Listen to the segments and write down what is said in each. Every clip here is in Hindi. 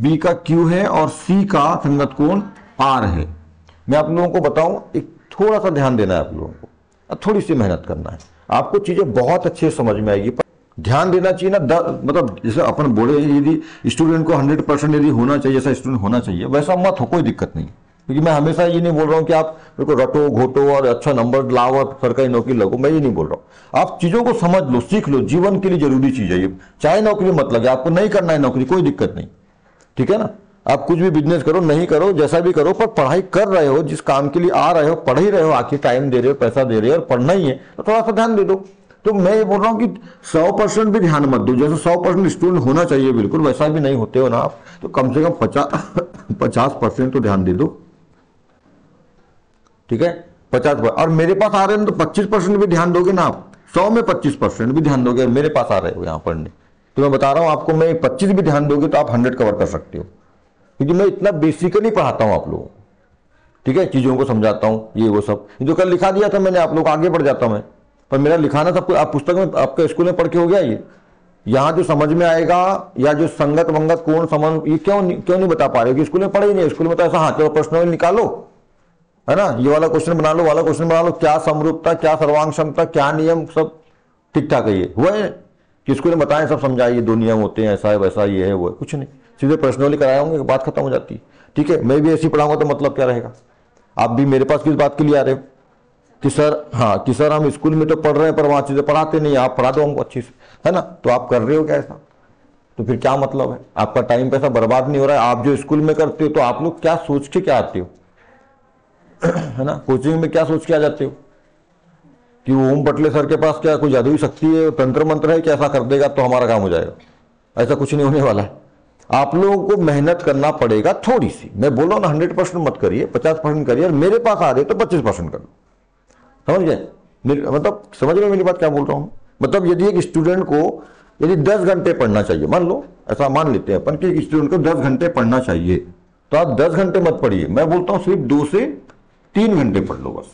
बी का क्यू है और सी का संगत कोण आर है। मैं आप लोगों को बताऊं, एक थोड़ा सा ध्यान देना है आप लोगों को, और थोड़ी सी मेहनत करना है, आपको चीजें बहुत अच्छे से समझ में आएगी। पर ध्यान देना चाहिए ना, मतलब जैसे अपन बोले यदि स्टूडेंट को 100% यदि होना चाहिए, जैसा स्टूडेंट होना चाहिए वैसा मत हो, कोई दिक्कत नहीं। क्योंकि मैं हमेशा ये नहीं बोल रहा हूँ कि आप मेरे को रटो घोटो और अच्छा नंबर लाओ और सरकारी नौकरी लगो, मैं ये नहीं बोल रहा हूँ। आप चीजों को समझ लो, सीख लो, जीवन के लिए जरूरी चीज है ये। चाहे नौकरी मत लगे, आपको नहीं करना है नौकरी, कोई दिक्कत नहीं, ठीक है ना। आप कुछ भी बिजनेस करो, नहीं करो, जैसा भी करो, पर पढ़ाई कर रहे हो, जिस काम के लिए आ रहे हो पढ़ ही रहे हो, आखिर टाइम दे रहे हो, पैसा दे रहे हो और पढ़ना ही है, तो थोड़ा सा ध्यान दे दो। तो मैं ये बोल रहा हूँ कि 100% भी ध्यान मत दो, जैसे 100% स्टूडेंट होना चाहिए बिल्कुल वैसा भी नहीं होते हो ना आप, तो कम से कम 50% तो ध्यान दे दो, ठीक है। 50%, और मेरे पास आ रहे हैं तो 25% भी ध्यान दोगे ना आप, 100 में 25% भी ध्यान दोगे, मेरे पास आ रहे हो यहाँ पढ़ने, तो मैं बता रहा हूँ आपको, मैं 25 भी ध्यान दोगे तो आप 100 कवर कर सकते हो, क्योंकि मैं इतना बेसिकली पढ़ाता हूँ आप लोगों को, ठीक है। चीजों को समझाता हूँ, ये वो सब जो कल लिखा दिया था मैंने, आप लोग आगे बढ़ जाता मैं, पर मेरा लिखाना सब आप पुस्तक में आपके स्कूल में पढ़ के हो गया। ये यहाँ जो समझ में आएगा, या जो संगत वंगत कोण संबंध, ये क्यों नहीं बता पा रहे हो कि स्कूल में पढ़े ही नहीं। स्कूल में तो ऐसा, हाँ चलो प्रश्न निकालो, है ना, ये वाला क्वेश्चन बना लो, वाला क्वेश्चन बना लो, क्या समरूपता, क्या सर्वांग क्षमता, क्या नियम, सब ठीक ठाक है। ये हुआ है कि स्कूल में बताएं, सब समझाइए, 2 नियम होते हैं, ऐसा है वैसा, ये है वो है, कुछ नहीं, सीधे पर्सनली कराए होंगे, बात खत्म हो जाती है, ठीक है। मैं भी ऐसी पढ़ाऊंगा तो मतलब क्या रहेगा। आप भी मेरे पास किस बात के लिए आ रहे हो कि सर, हाँ कि सर हम स्कूल में तो पढ़ रहे हैं पर वहां चीजें पढ़ाते नहीं, आप पढ़ा दो हमको अच्छी से, है ना। तो आप कर रहे हो क्या ऐसा, तो फिर क्या मतलब है, आपका टाइम पैसा बर्बाद नहीं हो रहा है। आप जो स्कूल में करते हो तो आप लोग क्या सोच के क्या आते हो, है ना, कोचिंग में क्या सोच के आ जाते हो कि वो ओम पटले सर के पास क्या कोई जादुई शक्ति है, तंत्र मंत्र है कि ऐसा कर देगा तो हमारा काम हो जाएगा। ऐसा कुछ नहीं होने वाला है। आप लोगों को मेहनत करना पड़ेगा थोड़ी सी, मैं बोल रहा हूं ना 100% मत करिए, 50% करिए, और मेरे पास आ रहे तो 25% कर लो, समझ गए। मतलब समझ रहे मेरी बात क्या बोल रहा हूं। मतलब यदि एक स्टूडेंट को यदि 10 घंटे पढ़ना चाहिए, मान लो ऐसा मान लेते हैं अपन कि एक स्टूडेंट को 10 घंटे पढ़ना चाहिए, तो आप 10 घंटे मत पढ़िए, मैं बोलता हूं सिर्फ 2 से 3 घंटे पढ़ लो बस,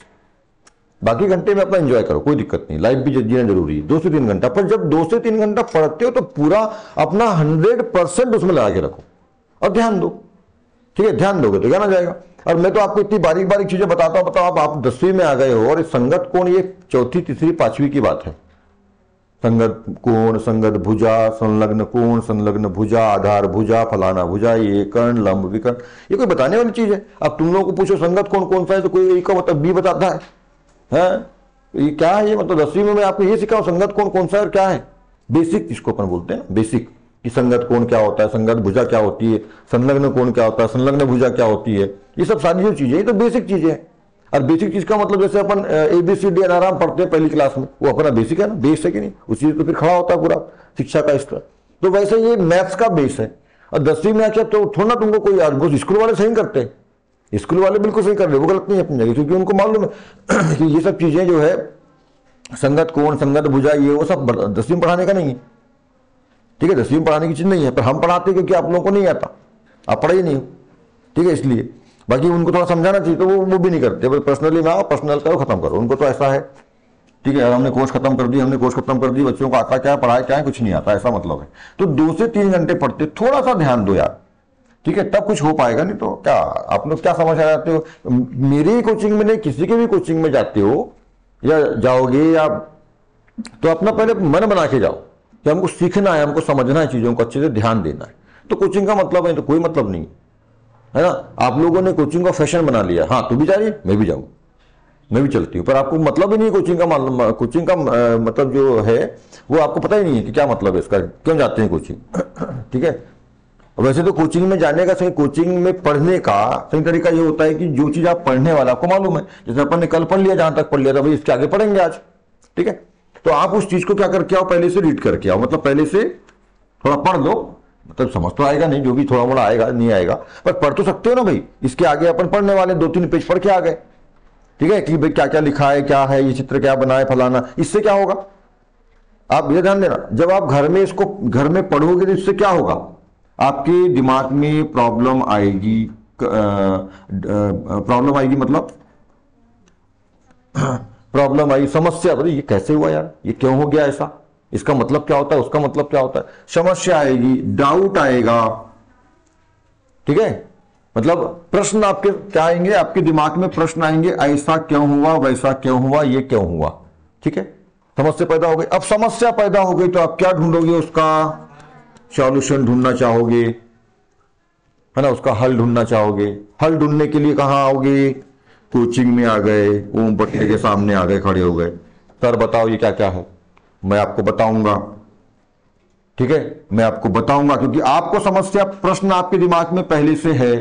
बाकी घंटे में अपना एंजॉय करो, कोई दिक्कत नहीं, लाइफ भी जीना जरूरी है। 2 से 3 घंटा, पर जब 2 से 3 घंटा पढ़ते हो तो पूरा अपना 100% उसमें लगा के रखो और ध्यान दो, ठीक है। ध्यान दोगे तो ज्ञान आ जाएगा। और मैं तो आपको इतनी बारीक बारीक चीजें बताता हूं, बताओ आप 10वीं में आ गए हो, और इस संगत कोण ये 4ठी, 3री, 5वीं की बात है। संगत कोण, संगत भुजा, संलग्न कोण, संलग्न भुजा, आधार भुजा, फलाना भुजा, ये कर्ण, लंब, विकर्ण, ये कोई बताने वाली चीज है। अब तुम लोगों को पूछो संगत कोण कौन सा है, तो कोई एक का मतलब बी बताता है, ये क्या है, ये मतलब 10वीं में मैं आपको ये सिखाऊं संगत कोण कौन सा है और क्या है, बेसिक जिसको अपन बोलते हैं, बेसिक कि संगत कोण क्या होता है, संगत भुजा क्या होती है, संलग्न कोण क्या होता है, संलग्न भुजा क्या होती है, ये सब सारी जो चीजें, ये तो बेसिक चीजें हैं। और बेसिक चीज का मतलब जैसे अपन ABCD आराम पढ़ते हैं पहली क्लास में, वो अपना बेसिक है ना, बेस है कि नहीं, उसी से तो फिर खड़ा होता है पूरा शिक्षा का स्तर। तो वैसे ये मैथ्स का बेस है। और 10वीं में आके तो थोड़ा तुमको कोई स्कूल वाले सही करते हैं, स्कूल वाले बिल्कुल सही कर रहे, वो गलत नहीं है अपनी जगह, क्योंकि उनको मालूम है कि ये सब चीजें जो है संगत कोण, संगत भुजा, ये वो सब 10वीं पढ़ाने का नहीं है, ठीक है। 10वीं पढ़ाने की चीज नहीं है, पर हम पढ़ाते हैं क्योंकि आप लोगों को नहीं आता, आप पढ़े ही नहीं हो, ठीक है, इसलिए। बाकी उनको थोड़ा समझाना चाहिए तो वो भी नहीं करते, पर्सनली में आओ, पर्सनल करो, खत्म करो, उनको तो ऐसा है, ठीक है, हमने कोर्स खत्म कर दी, हमने कोर्स खत्म कर दी, बच्चों को आता क्या है, पढ़ाया क्या है, कुछ नहीं आता, ऐसा मतलब है। तो 2 से 3 घंटे पढ़ते, थोड़ा सा ध्यान दो यार, ठीक है, तब कुछ हो पाएगा। नहीं तो क्या आप लोग क्या समझ आ जाते हो, मेरी कोचिंग में नहीं, किसी के भी कोचिंग में जाते हो या जाओगे, या तो अपना पहले मन बना के जाओ कि हमको सीखना है, हमको समझना है, चीजों को अच्छे से ध्यान देना है। तो कोचिंग का मतलब है तो कोई मतलब नहीं है ना। आप लोगों ने कोचिंग का फैशन बना लिया, हाँ तू भी जा रही है, मैं भी जाऊँ, मैं भी चलती हूँ, पर आपको मतलब ही नहीं कोचिंग का, कोचिंग का मतलब जो है वो आपको पता ही नहीं है कि क्या मतलब है इसका, क्यों जाते हैं कोचिंग, ठीक है। वैसे तो कोचिंग में जाने का सही, कोचिंग में पढ़ने का सही तरीका ये होता है कि जो चीज आप पढ़ने वाला आपको मालूम है, जैसे अपन ने कल पढ़ लिया, जहां तक पढ़ लिया था भाई इसके आगे पढ़ेंगे आज, ठीक है। तो आप उस चीज को क्या करके आओ, पहले से रीड करके आओ, मतलब पहले से थोड़ा पढ़ लो, मतलब समझ तो आएगा नहीं, जो भी थोड़ा मोड़ा आएगा नहीं आएगा, पर पढ़ तो सकते हो ना भाई। इसके आगे अपन पढ़ने वाले 2-3 पेज पढ़ के आ गए, ठीक है, कि भाई क्या क्या लिखा है, क्या है ये चित्र, क्या बना है, फलाना, इससे क्या होगा। आप ये ध्यान देना, जब आप घर में इसको घर में पढ़ोगे तो इससे क्या होगा, आपके दिमाग में प्रॉब्लम आएगी, प्रॉब्लम आएगी, मतलब प्रॉब्लम आई, समस्या, ये कैसे हुआ यार, ये क्यों हो गया ऐसा, इसका मतलब क्या होता है, उसका मतलब क्या होता है, समस्या आएगी, डाउट आएगा, ठीक है, मतलब प्रश्न आपके क्या आएंगे, आपके दिमाग में प्रश्न आएंगे, ऐसा क्यों हुआ, वैसा क्यों हुआ, ये क्यों हुआ। ठीक है, समस्या पैदा हो गई। अब समस्या पैदा हो गई तो आप क्या ढूंढोगे, उसका सॉल्यूशन ढूंढना चाहोगे, है ना, उसका हल ढूंढना चाहोगे। हल ढूंढने के लिए कहां आओगे, कोचिंग में आ गए, ओम पटने के सामने आ गए, खड़े हो गए, सर बताओ ये क्या क्या है, मैं आपको बताऊंगा। ठीक है, मैं आपको बताऊंगा, क्योंकि आपको समस्या, प्रश्न आपके दिमाग में पहले से है,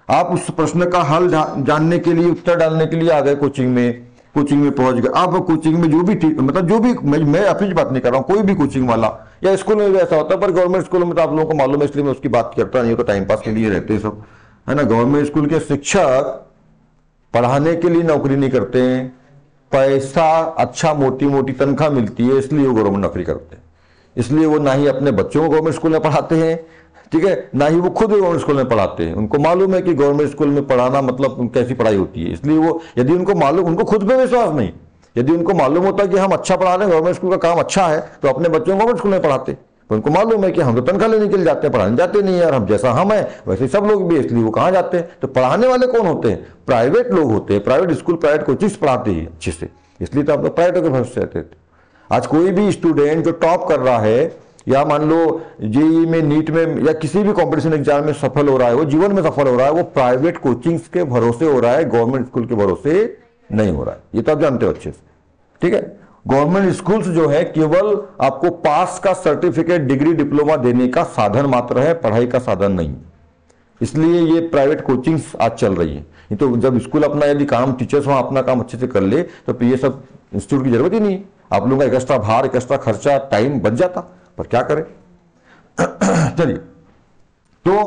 आप उस प्रश्न का हल जानने के लिए, उत्तर डालने के लिए आ गए कोचिंग में, कोचिंग में पहुंच गए। आप कोचिंग में जो भी, मतलब जो भी, मैं अपनी बात नहीं कर रहा हूं, कोई भी कोचिंग वाला या स्कूल में भी ऐसा होता है, पर गवर्नमेंट स्कूलों में तो आप लोगों को मालूम है, इसलिए मैं उसकी बात करता नहीं, तो टाइम पास के लिए रहते हैं सब, है ना। गवर्नमेंट स्कूल के शिक्षक पढ़ाने के लिए नौकरी नहीं करते हैं, पैसा, अच्छा मोटी मोटी तनख्वाह मिलती है, इसलिए वो गवर्नमेंट नौकरी करते हैं। इसलिए वो ना ही अपने बच्चों को गवर्नमेंट स्कूल में पढ़ाते हैं, ठीक है, ना ही वो खुद गवर्नमेंट स्कूल में पढ़ाते हैं। उनको मालूम है कि गवर्नमेंट स्कूल में पढ़ाना मतलब कैसी पढ़ाई होती है, इसलिए वो, यदि उनको मालूम, उनको खुद पे विश्वास नहीं, यदि उनको मालूम होता कि हम अच्छा पढ़ा रहे हैं, गवर्नमेंट स्कूल का काम अच्छा है, तो अपने बच्चों को गवर्नमेंट स्कूल में पढ़ाते। तो उनको मालूम है कि हम तो तनख्वाह लेने के लिए जाते हैं, पढ़ाने जाते नहीं यार, हम जैसा हम है वैसे सब लोग भी, इसलिए वो कहाँ जाते हैं। तो पढ़ाने वाले कौन होते हैं, प्राइवेट लोग होते हैं, प्राइवेट स्कूल, प्राइवेट कोचिंग पढ़ाते हैं अच्छे से, इसलिए तो आप लोग प्राइवेट के भरोसे रहते थे। आज कोई भी स्टूडेंट जो टॉप कर रहा है, या मान लो जेईई में, नीट में, या किसी भी कंपटीशन एग्जाम में सफल हो रहा है, वो जीवन में सफल हो रहा है, वो प्राइवेट कोचिंग्स के भरोसे हो रहा है, गवर्नमेंट स्कूल के भरोसे नहीं हो रहा है। ये तो आप जानते हो अच्छे से। ठीक है, गवर्नमेंट स्कूल्स जो है केवल आपको पास का सर्टिफिकेट, डिग्री, डिप्लोमा देने का साधन मात्र है, पढ़ाई का साधन नहीं। इसलिए ये प्राइवेट कोचिंग्स आज चल रही है। ये तो जब स्कूल अपना, यदि काम, टीचर्स वहां अपना काम अच्छे से कर ले, तो फिर ये सब इंस्टीट्यूट की जरूरत ही नहीं। आप लोगों का एक्स्ट्रा भार, एक्स्ट्रा खर्चा, टाइम बच जाता, पर क्या करें। चलिए, तो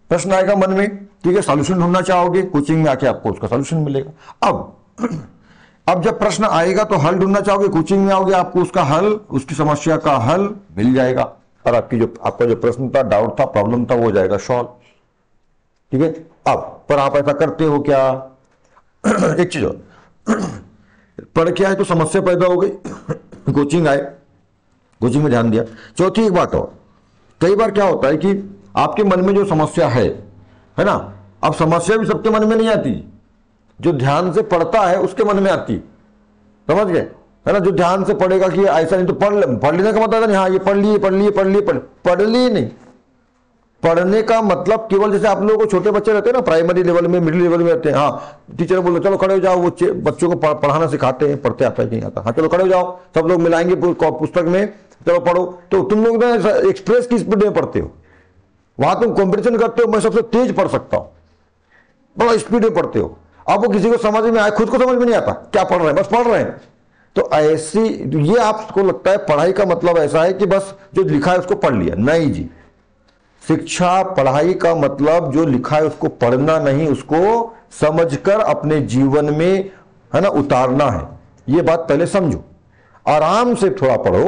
प्रश्न आएगा मन में, ठीक है, सॉल्यूशन ढूंढना चाहोगे, कोचिंग में आके आपको उसका सॉल्यूशन मिलेगा। अब जब प्रश्न आएगा तो हल ढूंढना चाहोगे, कोचिंग में आओगे, आपको उसका हल, उसकी समस्या का हल मिल जाएगा, और आपका जो प्रश्न था, डाउट था, प्रॉब्लम था, वो हो जाएगा सॉल्व। ठीक है, अब पर आप ऐसा करते हो क्या, एक चीज और, पढ़ के आए तो समस्या पैदा हो गई, कोचिंग आए, कोचिंग में ध्यान दिया। चौथी एक बात और, कई बार क्या होता है कि आपके मन में जो समस्या है ना, अब समस्या भी सबके मन में नहीं आती, जो ध्यान से पढ़ता है उसके मन में आती, समझ गए, है ना। जो ध्यान से पढ़ेगा कि ऐसा नहीं, तो पढ़ लेने का मतलब नहीं, हाँ ये पढ़ ली नहीं। पढ़ने का मतलब केवल, जैसे आप लोगों को छोटे बच्चे रहते हैं ना, प्राइमरी लेवल में, मिडिल लेवल में रहते हैं, हाँ टीचर बोलो चलो खड़े हो जाओ, वो बच्चों को पढ़ाना सिखाते हैं, पढ़ते आता है नहीं आता, हाँ चलो खड़े हो जाओ, सब लोग मिलाएंगे पुस्तक में, चलो पढ़ो। तो तुम लोग ना एक्सप्रेस की स्पीड में पढ़ते हो, वहां तुम कंपटीशन करते हो, मैं सबसे तेज पढ़ सकता हूं, बड़ा स्पीड में पढ़ते हो। अब वो किसी को समझ में आए, खुद को समझ में नहीं आता क्या पढ़ रहे हैं, बस पढ़ रहे हैं। तो ऐसी, ये आपको लगता है पढ़ाई का मतलब ऐसा है कि बस जो लिखा है उसको पढ़ लिया, नहीं जी। शिक्षा, पढ़ाई का मतलब जो लिखा है उसको पढ़ना नहीं, उसको समझकर अपने जीवन में, है ना, उतारना है। ये बात पहले समझो, आराम से थोड़ा पढ़ो,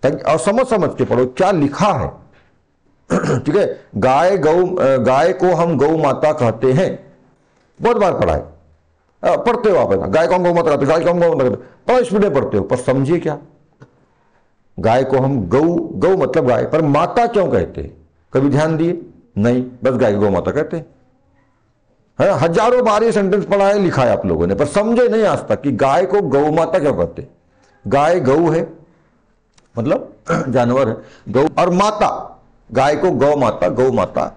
और समझ के पढ़ो क्या लिखा है। ठीक है, गाय को हम गौ माता कहते हैं, बहुत बार पढ़ा है, पढ़ते हो आप, गाय को हम गौ माता कहते, गाय को हम गौ माता कहते, बड़ा स्पीड में पढ़ते हो, पर समझिए क्या, गाय को हम गौ मतलब गाय, पर माता क्यों कहते हैं, कभी ध्यान दिए नहीं, बस गाय को गौ माता कहते हैं, है। हजारों बार ये सेंटेंस पढ़ा है, लिखा है आप लोगों ने, पर समझे नहीं आज तक कि गाय को गौ माता क्यों कहते हैं। गाय गौ है, मतलब जानवर है, गौ, और माता, गाय को गौ माता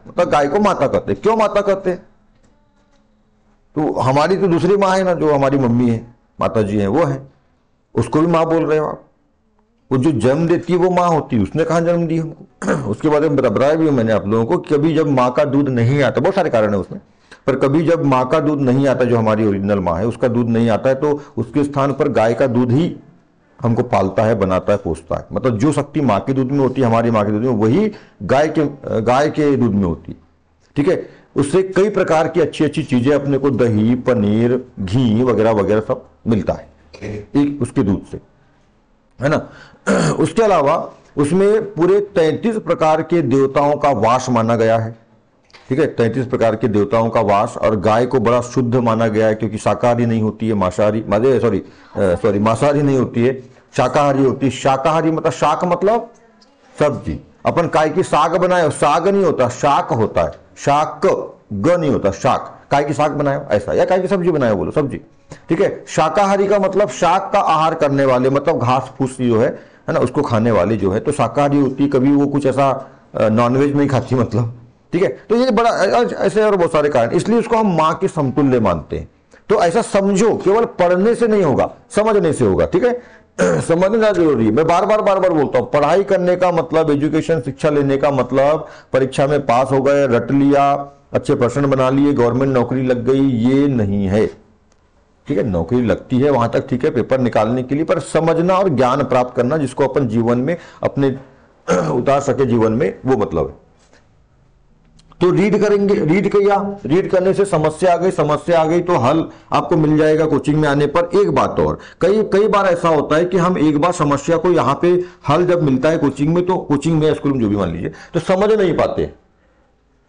मतलब गाय को माता कहते हैं। क्यों माता कहते हैं, तो हमारी तो दूसरी माँ है ना, जो हमारी मम्मी है, माता जी है, वो है, उसको भी माँ बोल रहे हो आप। वो जो जन्म देती है वो माँ होती है, उसने कहाँ जन्म दी हमको। उसके बारे में बताया भी मैंने आप लोगों को, कभी जब माँ का दूध नहीं आता, बहुत सारे कारण है उसमें, पर कभी जब माँ का दूध नहीं आता, जो हमारी ओरिजिनल माँ है, उसका दूध नहीं आता है, तो उसके स्थान पर गाय का दूध ही हमको पालता है, बनाता है, पोसता है। मतलब जो शक्ति माँ के दूध में होती है, हमारी माँ के दूध में, वही गाय के दूध में होती है। ठीक है, उससे कई प्रकार की अच्छी अच्छी चीजें अपने को, दही, पनीर, घी वगैरह वगैरह सब मिलता है एक उसके दूध से, है ना। उसके अलावा उसमें पूरे 33 प्रकार के देवताओं का वास माना गया है। ठीक है, 33 प्रकार के देवताओं का वास, और गाय को बड़ा शुद्ध माना गया है, क्योंकि शाकाहारी नहीं होती है, मांसाहारी नहीं होती है, शाकाहारी होती है। शाकाहारी मतलब, शाक मतलब सब्जी, अपन काय की साग बनाए, साग नहीं होता, शाक होता है, शाक, ग नहीं होता, शाक, काय की शाक बनाए हो ऐसा, या काय की सब्जी बनाए हो, बोलो सब्जी, ठीक है। शाकाहारी का मतलब शाक का आहार करने वाले, मतलब घास फूस जो है ना, उसको खाने वाले जो है, तो शाकाहारी होती, कभी वो कुछ ऐसा नॉनवेज नहीं खाती, मतलब, ठीक है। तो ये बड़ा ऐसे और बहुत सारे कारण, इसलिए उसको हम माँ के समतुल्य मानते हैं। तो ऐसा समझो, केवल पढ़ने से नहीं होगा, समझने से होगा, ठीक है। समझना जरूरी है। मैं बार बार बोलता हूं, पढ़ाई करने का मतलब, एजुकेशन शिक्षा लेने का मतलब परीक्षा में पास हो गए, रट लिया, अच्छे प्रश्न बना लिए, गवर्नमेंट नौकरी लग गई, ये नहीं है, ठीक है। नौकरी लगती है वहां तक, ठीक है, पेपर निकालने के लिए, पर समझना और ज्ञान प्राप्त करना, जिसको अपन जीवन में अपने उतार सके जीवन में, वो मतलब है। तो रीड करेंगे, रीड किया, रीड करने से समस्या आ गई तो हल आपको मिल जाएगा कोचिंग में आने पर। एक बात और, कई बार ऐसा होता है कि हम एक बार समस्या को यहाँ पे हल जब मिलता है कोचिंग में, तो कोचिंग में स्कूल में जो भी मान लीजिए, तो समझ नहीं पाते,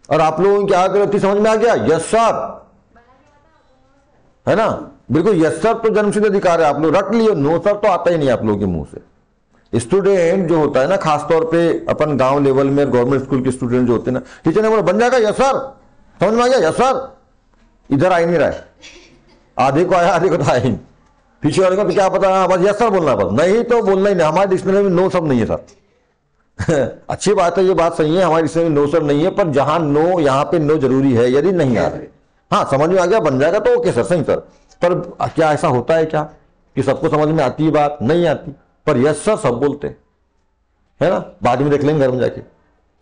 और आप लोगों की क्या गलती, समझ में आ गया, यस सर, है ना, बिल्कुल यस सर तो जन्मसिद्ध अधिकार है, आप लोग रट लियो, नो सर तो आता ही नहीं आप लोगों के मुंह से। स्टूडेंट जो होता है ना, खासतौर पे अपन गांव लेवल में गवर्नमेंट स्कूल के स्टूडेंट जो होते हैं ना, टीचर ने बोला बन जाएगा, यस सर, समझ में आ गया, यस सर, इधर आ ही नहीं रहा है, आधे को आया आधे को तो आया ही, पीछे वाले को तो क्या पता, बस यस सर बोलना है, बस नहीं तो बोलना ही नहीं। हमारे डिक्शनरी में नो सब नहीं है सर। अच्छी बात है, ये बात सही है, हमारे डिक्शनरी में नो सर नहीं है, पर जहां नो, यहां पे नो जरूरी है, यदि नहीं आ रहे, हाँ समझ में आ गया, बन जाएगा तो ओके सर, सही सर। पर क्या ऐसा होता है क्या कि सबको समझ में आती है बात? नहीं आती, पर यस सर सब बोलते हैं, है ना। बाद में देख लेंगे घर में जाके,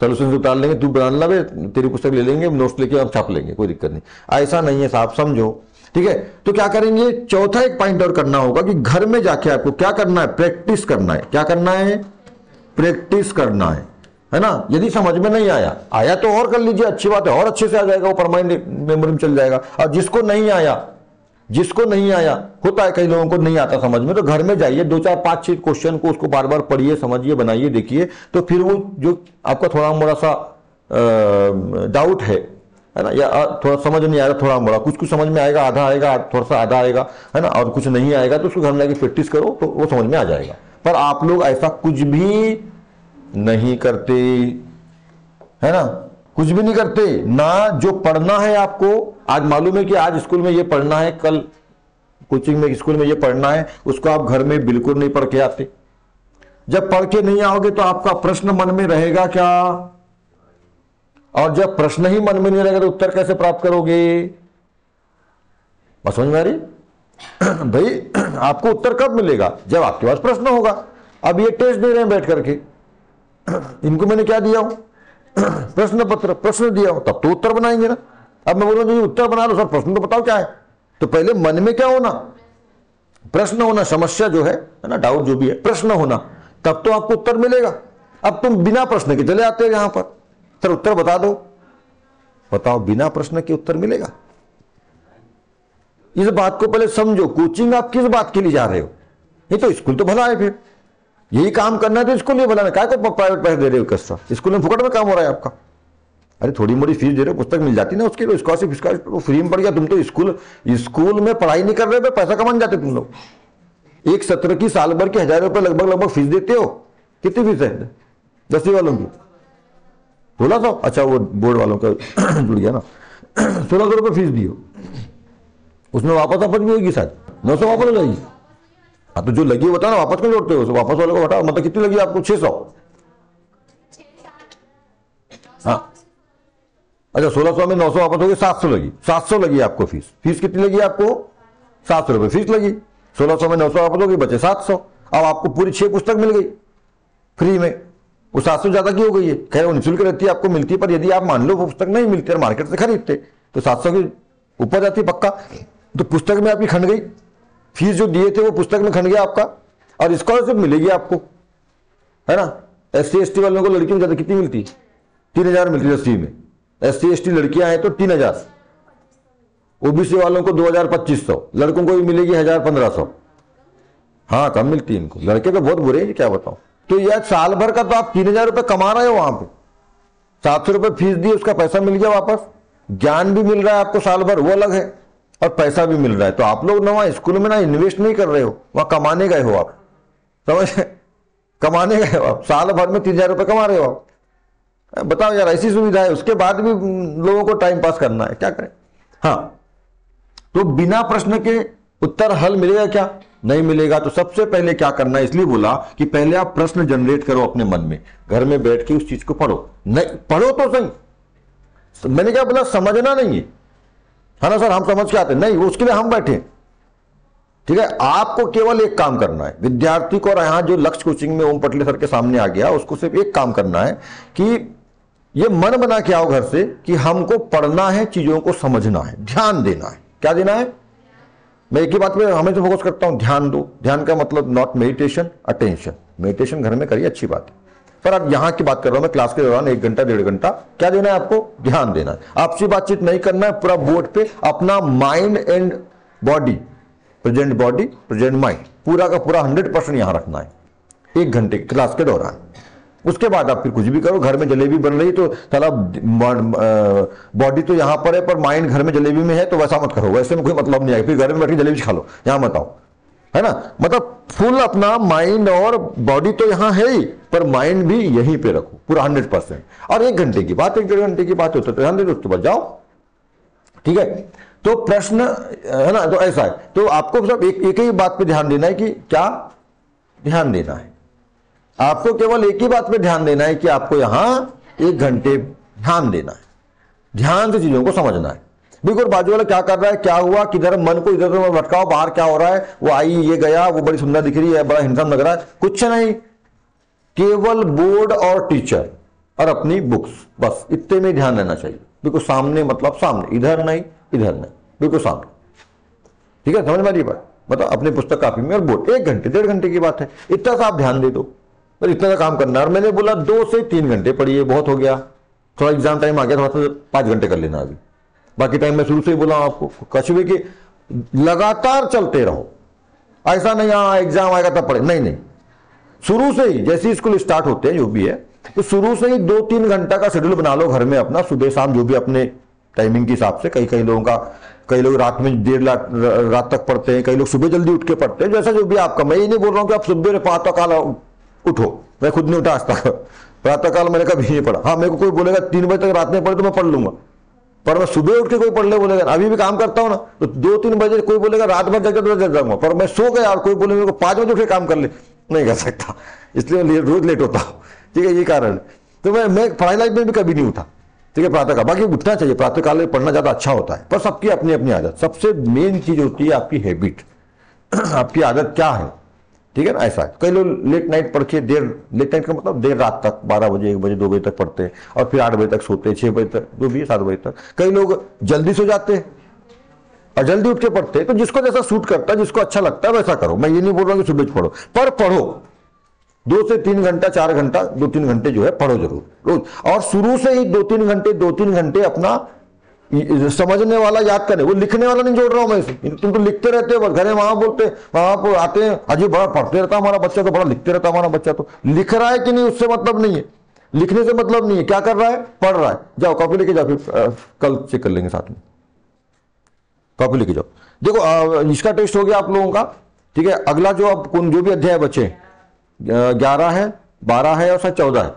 सोल्यूशन से उतार लेंगे, तू बना ला, तेरी पुस्तक ले लेंगे, नोट्स लेके हम छाप लेंगे, कोई दिक्कत नहीं। ऐसा नहीं है साहब, समझो, ठीक है। तो क्या करेंगे, चौथा एक पॉइंट और करना होगा कि घर में जाके आपको क्या करना है, प्रैक्टिस करना है। क्या करना है? प्रैक्टिस करना है ना। यदि समझ में नहीं आया तो और कर लीजिए, अच्छी बात है, और अच्छे से आ जाएगा, वो परमानेंट मेमोरी में चल जाएगा। और जिसको नहीं आया होता है, कई लोगों को नहीं आता समझ में, तो घर में जाइए, 2 4 5 6 क्वेश्चन को उसको बार बार पढ़िए, समझिए, बनाइए, देखिए, तो फिर वो जो आपका थोड़ा मोड़ा सा डाउट है ना, या थोड़ा समझ नहीं आएगा, थोड़ा मोड़ा कुछ समझ में आएगा, आधा आएगा, थोड़ा सा आधा आएगा, है ना, और कुछ नहीं आएगा तो उसको घर में जाके प्रैक्टिस करो, तो वो समझ में आ जाएगा। पर आप लोग ऐसा कुछ भी नहीं करते, है ना, कुछ भी नहीं करते ना। जो पढ़ना है आपको, आज मालूम है कि आज स्कूल में ये पढ़ना है, कल कोचिंग में स्कूल में ये पढ़ना है, उसको आप घर में बिल्कुल नहीं पढ़ के आते। जब पढ़ के नहीं आओगे तो आपका प्रश्न मन में रहेगा क्या? और जब प्रश्न ही मन में नहीं रहेगा तो उत्तर कैसे प्राप्त करोगे? बस समझ में आ रही? भाई आपको उत्तर कब मिलेगा? जब आपके पास प्रश्न होगा। अब ये टेस्ट दे रहे हैं बैठ करके, इनको मैंने क्या दिया हूं? प्रश्न पत्र, प्रश्न दिया हो, तब तो उत्तर बनाएंगे ना। अब मैं बोलूं जी उत्तर बना लो सर, प्रश्न तो बताओ क्या है। तो पहले मन में क्या होना? प्रश्न होना, समस्या जो है ना, डाउट जो भी है, प्रश्न होना, तब तो आपको उत्तर मिलेगा। अब तुम बिना प्रश्न के चले आते हो यहां पर, सर उत्तर बता दो, बताओ बिना प्रश्न के उत्तर मिलेगा? इस बात को पहले समझो। कोचिंग आप किस बात के लिए जा रहे हो? ये तो स्कूल तो भला है, फिर यही काम करना है तो स्कूल नहीं भला, क्या को प्राइवेट पैसे दे रहे हो? कसरा स्कूल में फुकट में काम हो रहा है आपका। अरे थोड़ी मोड़ी फीस दे रहे हो, पुस्तक मिल जाती ना उसकी, तो स्कॉलरशिप इसका फ्री में पड़ गया। तुम तो स्कूल में पढ़ाई नहीं कर रहे हो, पैसा कमाने जाते तुम लोग। एक सत्र की साल भर की 1000 रुपए लगभग फीस देते हो। कितनी फीस है 10वीं वालों की? 1600। अच्छा वो बोर्ड वालों का जुड़ गया ना, 1600 रुपए फीस दियो, उसमें वापस भी होगी शायद 900 वापस हो जाएगी। हाँ तो जो लगी बताओ ना, वापस क्यों जोड़ते हो? वापस वाले को हटाओ, मतलब कितनी लगी आपको? 600। हाँ अच्छा, 1600 में 900 वापस हो गई, 700 लगी। 700 लगी आपको फीस। फीस कितनी लगी आपको? 700 रुपए फीस लगी। 1600 में 900 वापस हो गई, बचे 700। अब आपको पूरी 6 पुस्तक मिल गई फ्री में। वो 700 ज्यादा की हो गई है, खैर वो निःशुल्क रहती है, आपको मिलती है, पर यदि आप मान लो वो पुस्तक नहीं मिलती और मार्केट से खरीदते तो 700 के ऊपर जाती पक्का। तो पुस्तक में आपकी खंड गई, फीस जो दिए थे वो पुस्तक में खंड गया आपका, और स्कॉलरशिप मिलेगी आपको, है ना। SC ST वालों को लड़कियों ज्यादा कितनी मिलती? 3000 मिलती है 10वीं में। SC ST लड़कियां हैं तो 3000, OBC वालों को 2000-2500, लड़कों को भी मिलेगी 1000-1500। हाँ कम मिलती है इनको, लड़के तो बहुत बुरे हैं, क्या बताऊं। तो यह साल भर का तो आप 3000 रुपए कमा रहे हो वहां पे, 700 रुपए फीस दी, उसका पैसा मिल गया वापस, ज्ञान भी मिल रहा है आपको साल भर, वो अलग है, और पैसा भी मिल रहा है। तो आप लोग ना वहां स्कूल में ना इन्वेस्ट नहीं कर रहे हो, वहां कमाने गए हो आप, समझ, कमाने गए हो आप, साल भर में 3000 रुपए कमा रहे हो आप, बताओ यार, ऐसी सुविधा है, उसके बाद भी लोगों को टाइम पास करना है, क्या करें। हाँ, तो बिना प्रश्न के उत्तर हल मिलेगा क्या? नहीं मिलेगा। तो सबसे पहले क्या करना है, इसलिए बोला कि पहले आप प्रश्न जनरेट करो अपने मन में, घर में बैठ के उस चीज को पढ़ो। नहीं पढ़ो तो सही, मैंने क्या बोला, समझना नहीं है ना सर, हम समझ के आते नहीं, उसके लिए हम बैठे। ठीक है, आपको केवल एक काम करना है, विद्यार्थी को, और यहां जो लक्ष्य कोचिंग में ओम पटले सर के सामने आ गया, उसको सिर्फ एक काम करना है कि ये मन बना के आओ घर से कि हमको पढ़ना है, चीजों को समझना है, ध्यान देना है। क्या देना है? मैं एक ही बात पे हमेशा फोकस करता हूं, ध्यान दो। ध्यान का मतलब नॉट मेडिटेशन, अटेंशन। मेडिटेशन घर में करिए, अच्छी बात है, पर अब यहां की बात कर रहा हूं मैं, क्लास के दौरान 1 घंटा 1.5 घंटा क्या देना है आपको? ध्यान देना है। आपसी बातचीत नहीं करना है, पूरा बोर्ड पे अपना mind and body, present body present mind, पूरा का पूरा 100% यहां रखना है 1 घंटे क्लास के दौरान। उसके बाद आप फिर कुछ भी करो। घर में जलेबी बन रही तो साला बॉडी तो यहां पर है पर माइंड घर में जलेबी में है, तो वैसा मत करो, वैसे में कोई मतलब नहीं आएगा। फिर घर में बैठ के जलेबी खा लो, यहां मत आओ, है ना। मतलब फुल अपना माइंड और बॉडी तो यहां है ही, पर माइंड भी यहीं पे रखो पूरा 100%। और 1 घंटे की बात, 1 डेढ़ घंटे की बात होता है तो ध्यान दे दो, उसके बाद जाओ। ठीक है, तो प्रश्न है ना, तो ऐसा है। तो आपको सब एक ही बात पे ध्यान देना है कि क्या ध्यान देना है, आपको केवल एक ही बात पे ध्यान देना है कि आपको यहां 1 घंटे ध्यान देना है, ध्यान से चीजों को समझना है। बिल्कुल बाजू वाला क्या कर रहा है, क्या हुआ, किधर मन को इधर उधर भटकाओ, बाहर क्या हो रहा है, वो आई ये गया, वो बड़ी सुंदर दिख रही है, बड़ा हिंसम लग रहा है, कुछ नहीं, केवल बोर्ड और टीचर और अपनी बुक्स, बस इतने में ध्यान रहना चाहिए। बिल्कुल सामने, मतलब सामने, इधर नहीं इधर नहीं, बिल्कुल सामने। ठीक है, समझ में आ रही बात? मतलब अपने पुस्तक कापी में और बोर्ड, 1 घंटे 1.5 घंटे की बात है, इतना सा आप ध्यान दे दो, पर इतना सा काम करना है। और मैंने बोला 2 से 3 घंटे पढ़िए, बहुत हो गया, थोड़ा एग्जाम टाइम आ गया, थोड़ा सा 5 घंटे कर लेना अभी, बाकी टाइम मैं शुरू से ही बोला आपको कछुए के लगातार चलते रहो। ऐसा नहीं हाँ एग्जाम आएगा तब पढ़े, नहीं नहीं, शुरू से ही, जैसे स्कूल स्टार्ट होते हैं जो भी है, तो शुरू से ही 2-3 घंटा का शेड्यूल बना लो घर में अपना, सुबह शाम, जो भी अपने टाइमिंग के हिसाब से। कई लोगों का, कई लोग रात में देर रात तक पढ़ते हैं, कई लोग सुबह जल्दी उठ के पढ़ते हैं, जैसा जो भी आपका। मैं ये नहीं बोल रहा हूँ कि आप सुबह प्रातःकाल उठो, मैं खुद नहीं उठा आज तक, प्रातःकाल मैंने कभी नहीं पढ़ा। हाँ, मेरे को कोई बोलेगा 3 बजे तक रात में पढ़े तो मैं पढ़ लूंगा, पर मैं सुबह उठ के कोई पढ़ ले बोलेगा, अभी भी काम करता हूं ना, तो 2-3 बजे कोई बोलेगा रात भर जग जाऊंगा, पर मैं सो गया और कोई बोले मेरे को 5 बजे उठ के काम कर ले, नहीं कर सकता, इसलिए रोज लेट होता हूं। ठीक है, ये कारण। तो मैं पढ़ाई लाइफ में भी कभी नहीं उठा। ठीक है, प्रातःकाल, बाकी उठना चाहिए, प्रातःकाल में पढ़ना ज्यादा अच्छा होता है, पर सबकी अपनी अपनी आदत। सबसे मेन चीज होती है आपकी हैबिट, आपकी आदत क्या है। ठीक है ना, ऐसा है। कई लोग लेट नाइट पढ़ के, लेट नाइट का मतलब देर रात तक, 12 बजे 1 बजे 2 बजे तक पढ़ते हैं, और फिर 8 बजे तक सोते हैं, 6 बजे तक, जो भी है 7 बजे तक। कई लोग जल्दी सो जाते हैं और जल्दी उठ के पढ़ते हैं। तो जिसको जैसा सूट करता है, जिसको अच्छा लगता है वैसा करो। मैं ये नहीं बोल रहा कि सुबह पढ़ो, पर पढ़ो 2 से 3 घंटा, 4 घंटा, 2-3 घंटे जो है पढ़ो जरूर रोज। और शुरू से ही 2-3 घंटे अपना समझने वाला याद करने, वो लिखने वाला नहीं जोड़ रहा हूं मैं। तुम तो लिखते रहते हो, घर वहां बोलते, वहां पर आते हैं, अजी बड़ा पढ़ते रहता हमारा बच्चा, तो बड़ा लिखते रहता हमारा बच्चा, तो लिख रहा है कि नहीं उससे मतलब नहीं है, लिखने से मतलब नहीं है, क्या कर रहा है, पढ़ रहा है। जाओ कॉपी लेके जाओ, फिर कल चेक कर लेंगे साथ में, कॉपी लेके जाओ। देखो इसका टेस्ट हो गया आप लोगों का। ठीक है, अगला जो आप जो भी अध्याय बचे, 11 है, 12 है और शायद 14 है,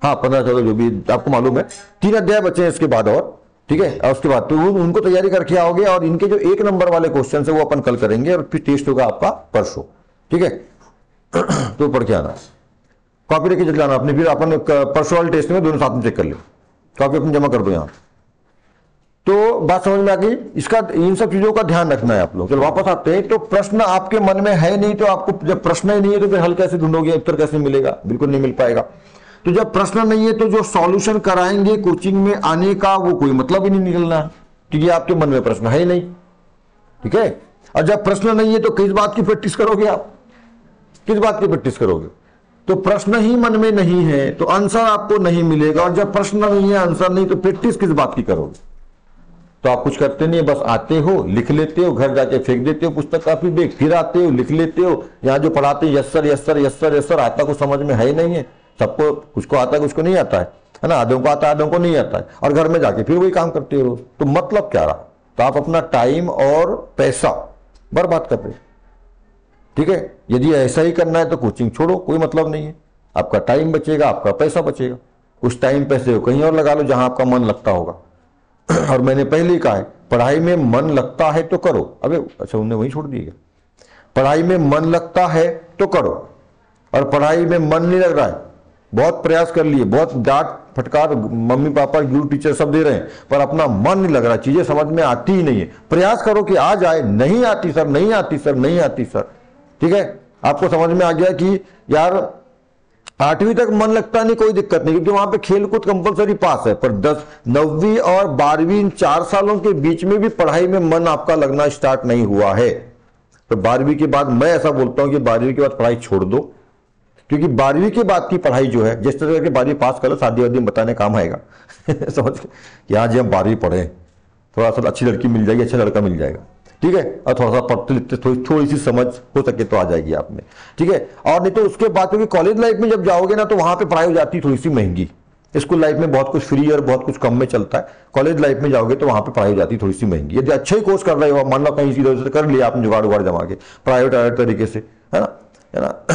हाँ 15-14 जो भी आपको मालूम है, 3 अध्याय बचे हैं इसके बाद और। ठीक है, और उसके बाद तो उनको तैयारी करके आओगे, और इनके जो 1 नंबर वाले क्वेश्चन है वो अपन कल करेंगे, और फिर टेस्ट होगा आपका परसों। ठीक है, तो पढ़ के आना, कॉपी लेके चल जाना अपने, फिर अपन परसों वाले टेस्ट में दोनों साथ में चेक कर लो, कॉपी अपन जमा कर दो यहाँ। तो बात समझ में आ गई, इसका इन सब चीजों का ध्यान रखना है आप लोग। चलो वापस आते हैं। तो प्रश्न आपके मन में है नहीं, तो आपको जब प्रश्न ही नहीं है तो फिर हल कैसे ढूंढोगे, उत्तर कैसे मिलेगा, बिल्कुल नहीं मिल पाएगा। तो जब प्रश्न नहीं है तो जो सॉल्यूशन कराएंगे कोचिंग में आने का, वो कोई मतलब ही नहीं निकलना है, क्योंकि आपके मन में प्रश्न है ही नहीं। ठीक है, और जब प्रश्न नहीं है तो किस बात की प्रैक्टिस करोगे आप, किस बात की प्रैक्टिस करोगे? तो प्रश्न ही मन में नहीं है तो आंसर आपको नहीं मिलेगा, और जब प्रश्न नहीं है, आंसर नहीं, तो प्रैक्टिस किस बात की करोगे? तो आप कुछ करते नहीं, बस आते हो, लिख लेते हो, घर जाके फेंक देते हो पुस्तक कापी बैग, फिर आते हो, लिख लेते हो। यहाँ जो पढ़ाते हैं yes sir yes sir yes sir yes sir, आता कुछ समझ में है ही नहीं है। सबको, कुछ को आता है कुछ को नहीं आता है ना, आधों को आता है आधों को नहीं आता है, और घर में जाके फिर वही काम करते हो। तो मतलब क्या रहा? तो आप अपना टाइम और पैसा बर्बाद कर रहे। ठीक है, यदि ऐसा ही करना है तो कोचिंग छोड़ो, कोई मतलब नहीं है, आपका टाइम बचेगा, आपका पैसा बचेगा। उस टाइम पैसे हो कहीं और लगा लो जहां आपका मन लगता होगा। और मैंने पहले ही कहा है, पढ़ाई में मन लगता है तो करो। अबे अच्छा, उन्हें वहीं छोड़ दिया। पढ़ाई में मन लगता है तो करो, और पढ़ाई में मन नहीं लग रहा है, बहुत प्रयास कर लिए, बहुत डांट फटकार मम्मी पापा गुरु टीचर सब दे रहे हैं, पर अपना मन नहीं लग रहा, चीजें समझ में आती ही नहीं है। प्रयास करो कि आ जाए। नहीं आती सर, नहीं आती सर, नहीं आती सर। ठीक है, आपको समझ में आ गया कि यार 8वीं तक मन लगता नहीं, कोई दिक्कत नहीं, क्योंकि वहां पे खेलकूद कंपलसरी पास है। पर 9वीं और 12वीं इन 4 सालों के बीच में भी पढ़ाई में मन आपका लगना स्टार्ट नहीं हुआ है, तो 12वीं के बाद मैं ऐसा बोलता हूं कि 12वीं के बाद पढ़ाई छोड़ दो। क्योंकि 12वीं के बाद की पढ़ाई जो है, जिस तरह के 12वीं पास कर लो, शादी वादी में बताने काम आएगा। समझ के यहाँ जी हम 12वीं पढ़े, थोड़ा सा अच्छी लड़की मिल जाएगी, अच्छा लड़का मिल जाएगा, ठीक है, और थोड़ा सा पढ़ते लिखते थोड़ी सी समझ हो सके तो आ जाएगी आप में, ठीक है। और नहीं तो उसके बाद, क्योंकि कॉलेज लाइफ में जब जाओगे ना तो वहां पे पढ़ाई हो जाती है थोड़ी सी महंगी। स्कूल लाइफ में बहुत कुछ फ्री और बहुत कुछ कम में चलता है, कॉलेज लाइफ में जाओगे तो वहां पे पढ़ाई हो जाती है थोड़ी सी महंगी। यदि अच्छा ही कोर्स कर रहे हो, मान लो कहीं सीधे कर लिया आपने जुगाड़ उगाड़ जमा के प्राइवेट तरीके से, है ना,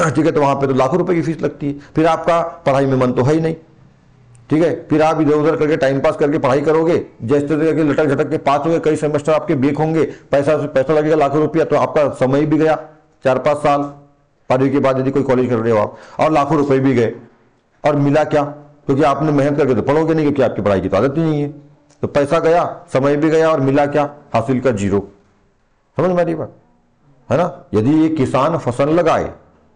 ठीक है, तो वहां पे तो लाखों रुपए की फीस लगती है। फिर आपका पढ़ाई में मन तो है ही नहीं, ठीक है, फिर आप इधर उधर करके टाइम पास करके पढ़ाई करोगे, जैसे करके लटक झटक के पास होंगे, कई सेमेस्टर आपके बेक होंगे, पैसा लगेगा लाखों रुपया, तो आपका समय भी गया 4-5 साल 12वीं के बाद यदि कोई कॉलेज कर रहे हो आप, और लाखों रुपए भी गए, और मिला क्या? क्योंकि आपने मेहनत करके तो पढ़ोगे नहीं, क्योंकि आपकी पढ़ाई की तो आदत ही नहीं है, तो पैसा गया, समय भी गया, और मिला क्या? हासिल का जीरो। समझ मेरी बात, है ना। यदि एक किसान फसल लगाए,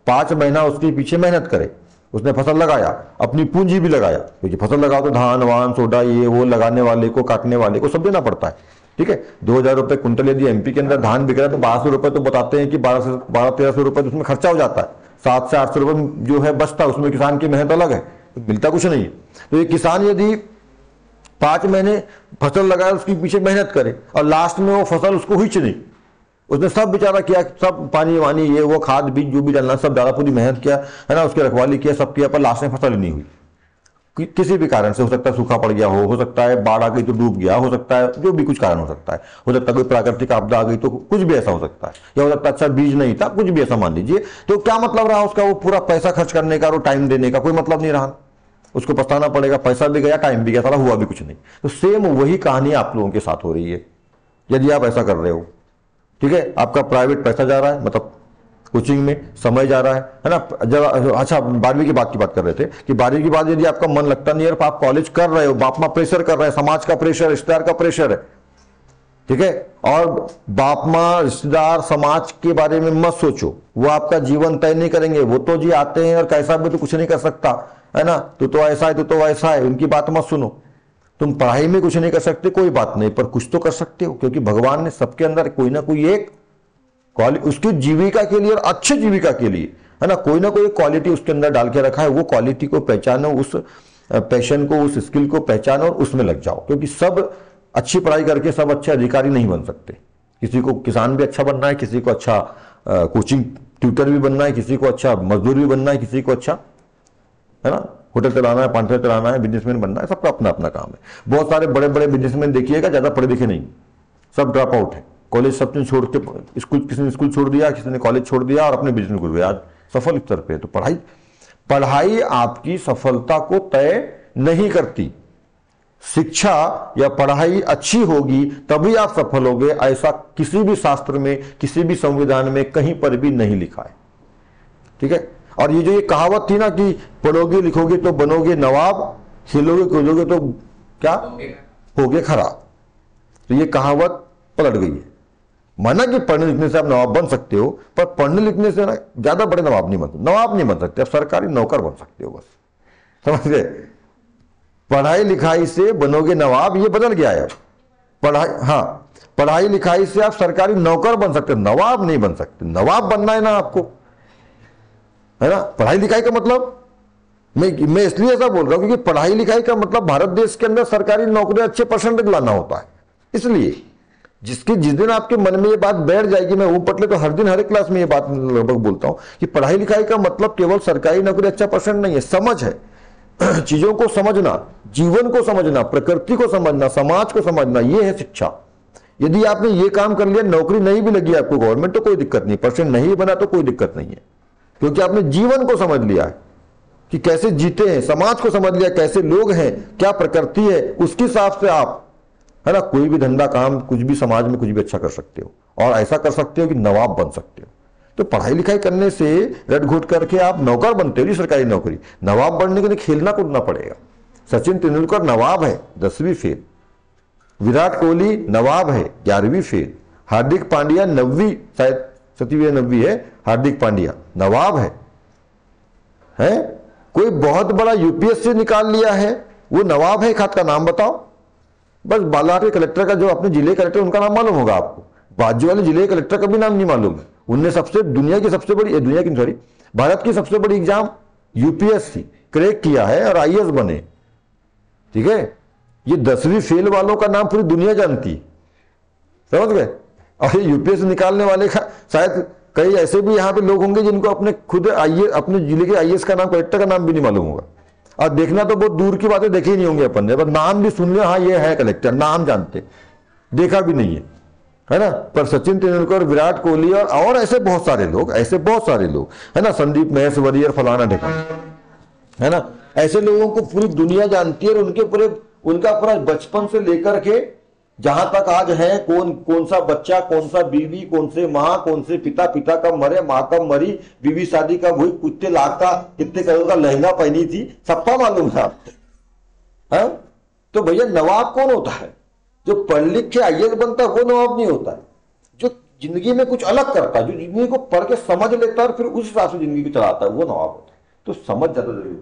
5 महीना उसके पीछे मेहनत करे, उसने फसल लगाया, अपनी पूंजी भी लगाया, क्योंकि फसल लगाओ तो धान वान सोडा ये वो लगाने वाले को, काटने वाले को सब देना पड़ता है, ठीक है। 2000 रुपए कुंटल यदि एमपी के अंदर धान बिक रहा है तो 1200 रुपए तो बताते हैं कि 1200-1300 रुपए तो उसमें खर्चा हो जाता है, 700 से 800 रुपए जो है बचता है, उसमें किसान की मेहनत अलग है, तो मिलता कुछ नहीं है। तो ये किसान यदि 5 महीने फसल लगाए, उसके पीछे मेहनत करे, और लास्ट में वो फसल उसको हुई नहीं, उसने सब बेचारा किया, सब पानी वानी ये वो खाद बीज जो भी डालना सब डाला, पूरी मेहनत किया, है ना, उसकी रखवाली किया, सब किया, पर लास्ट में फसल ही नहीं हुई। किसी भी कारण से, हो सकता है सूखा पड़ गया हो सकता है बाढ़ आ गई तो डूब गया, हो सकता है जो भी कुछ कारण हो सकता है कोई प्राकृतिक आपदा आ गई, तो कुछ भी ऐसा हो सकता है, या हो सकता है अच्छा बीज नहीं था, कुछ भी ऐसा मान लीजिए, तो क्या मतलब रहा उसका? वो पूरा पैसा खर्च करने का और टाइम देने का कोई मतलब नहीं रहा, उसको पछताना पड़ेगा, पैसा भी गया, टाइम भी गया, सारा हुआ भी कुछ नहीं। तो सेम वही कहानी आप लोगों के साथ हो रही है यदि आप ऐसा कर रहे हो, ठीक है। आपका प्राइवेट पैसा जा रहा है, मतलब कोचिंग में समय जा रहा है ना। जब अच्छा 12वीं के बाद की बात कर रहे थे कि 12वीं के बाद यदि आपका मन लगता नहीं है, आप कॉलेज कर रहे हो, बाप माँ प्रेशर कर रहे हैं, समाज का प्रेशर, रिश्तेदार का प्रेशर है, ठीक है, और बाप माँ रिश्तेदार समाज के बारे में मत सोचो, वो आपका जीवन तय नहीं करेंगे, वो तो जी आते हैं और कैसा भी तो कुछ नहीं कर सकता, है ना, तो ऐसा है, तो वैसा है, उनकी बात मत सुनो। तुम पढ़ाई में कुछ नहीं कर सकते, कोई बात नहीं, पर कुछ तो कर सकते हो, क्योंकि भगवान ने सबके अंदर कोई ना कोई एक उसकी जीविका के लिए और अच्छी जीविका के लिए, है ना, कोई ना कोई क्वालिटी उसके अंदर डाल के रखा है। वो क्वालिटी को पहचानो, उस पैशन को, उस स्किल को पहचानो और उसमें लग जाओ, क्योंकि सब अच्छी पढ़ाई करके सब अच्छे अधिकारी नहीं बन सकते। किसी को किसान भी अच्छा बनना है, किसी को अच्छा कोचिंग ट्यूटर भी बनना है, किसी को अच्छा मजदूर भी बनना है, किसी को अच्छा, है ना, होटल चलाना है, पान चलाना है, बिजनेसमैन बनना है, सबका अपना अपना काम है। बहुत सारे बड़े बड़े बिजनेसमैन देखिएगा ज्यादा पढ़े लिखे नहीं, सब ड्रॉप आउट है, कॉलेज सबने छोड़ के स्कूल, किसी ने स्कूल छोड़ दिया, किसी ने कॉलेज छोड़ दिया और अपने बिजनेस को गया, आज सफल स्तर पे। तो पढ़ाई आपकी सफलता को तय नहीं करती। शिक्षा या पढ़ाई अच्छी होगी तभी आप सफल होगे, ऐसा किसी भी शास्त्र में, किसी भी संविधान में कहीं पर भी नहीं लिखा है, ठीक है। और ये जो ये कहावत थी ना कि पढ़ोगे लिखोगे तो बनोगे नवाब, खेलोगे कूदोगे तो क्या होगे खराब, तो ये कहावत पलट गई है। माना कि पढ़ने लिखने से आप नवाब बन सकते हो, पर पढ़ने लिखने से ना ज्यादा बड़े नवाब नहीं बन सकते, आप सरकारी नौकर बन सकते हो, बस समझ गए। पढ़ाई लिखाई से बनोगे नवाब, ये बदल गया है। पढ़ाई लिखाई से आप सरकारी नौकर बन सकते, नवाब नहीं बन सकते। नवाब बनना है ना आपको, है ना। पढ़ाई लिखाई का मतलब मैं इसलिए ऐसा बोल रहा हूं क्योंकि पढ़ाई लिखाई का मतलब भारत देश के अंदर सरकारी नौकरी अच्छे परसेंटेज लाना होता है। इसलिए जिस दिन आपके मन में ये बात बैठ जाएगी, मैं ओम पटले तो हर दिन हर एक क्लास में ये बात लगभग बोलता हूं कि पढ़ाई लिखाई का मतलब केवल सरकारी नौकरी अच्छा परसेंट नहीं है, समझ है, चीजों को समझना, जीवन को समझना, प्रकृति को समझना, समाज को समझना, ये है शिक्षा। यदि आपने ये काम कर लिया, नौकरी नहीं भी लगी आपको गवर्नमेंट, तो कोई दिक्कत नहीं, परसेंट नहीं बना तो कोई दिक्कत नहीं है, क्योंकि आपने जीवन को समझ लिया है। कि कैसे जीते हैं, समाज को समझ लिया कैसे लोग हैं, क्या प्रकृति है, उसके हिसाब से आप, है ना, कोई भी धंधा काम कुछ भी समाज में कुछ भी अच्छा कर सकते हो, और ऐसा कर सकते हो कि नवाब बन सकते हो। तो पढ़ाई लिखाई करने से रट घोट करके आप नौकर बनते हो नहीं, सरकारी नौकरी, नवाब बनने के लिए खेलना कूदना पड़ेगा। सचिन तेंदुलकर नवाब है 10वीं फेल, विराट कोहली नवाब है 11वीं फेल, हार्दिक पांड्या 9वीं, शायद 7वीं या 9वीं है, हार्दिक पांड्या नवाब है? कोई बहुत बड़ा यूपीएससी निकाल लिया है, वो नवाब है, एक हाथ का नाम बताओ। बस बालाघाट के कलेक्टर का, जो अपने जिले कलेक्टर, उनका नाम मालूम होगा आपको, बाजू वाले जिले कलेक्टर का भी नाम नहीं मालूम है। उनने दुनिया की सबसे बड़ी भारत की सबसे बड़ी एग्जाम यूपीएससी क्रैक किया है और आईएएस बने, ठीक है। ये 10वीं फेल वालों का नाम पूरी दुनिया जानती है, समझ गए। और ये यूपीएससी निकालने वाले का शायद कई ऐसे भी यहाँ पे लोग होंगे जिनको अपने खुद अपने जिले के आईएएस का नाम, कलेक्टर का नाम भी नहीं मालूम होगा। और देखना तो बहुत दूर की बातें, देखे ही नहीं होंगे अपन ने, बस नाम भी सुन लिया, हाँ ये है कलेक्टर, नाम जानते, देखा भी नहीं है ना। पर सचिन तेंदुलकर, विराट कोहली और ऐसे बहुत सारे लोग, है ना, संदीप महेश्वरी और फलाना ढिकाना, है ना, ऐसे लोगों को पूरी दुनिया जानती है। और उनका पूरा बचपन से लेकर के जहां तक आज है, कौन सा बच्चा, कौन सा बीवी, कौन से माँ, कौन से पिता कब मरे, माँ कब मरी, बीवी शादी कब हुई, कितने लाख का, कितने करोड़ का लहंगा पहनी थी, सबका मालूम है आपको। तो भैया नवाब कौन होता है? जो पढ़ लिख के आईएएस बनता है वो नवाब नहीं होता है। जो जिंदगी में कुछ अलग करता है, जो जिंदगी को पढ़ के समझ लेता है और फिर उस हिसाब से जिंदगी को चलाता है, वो नवाब होता है। तो समझ ज्यादा जरूरी है।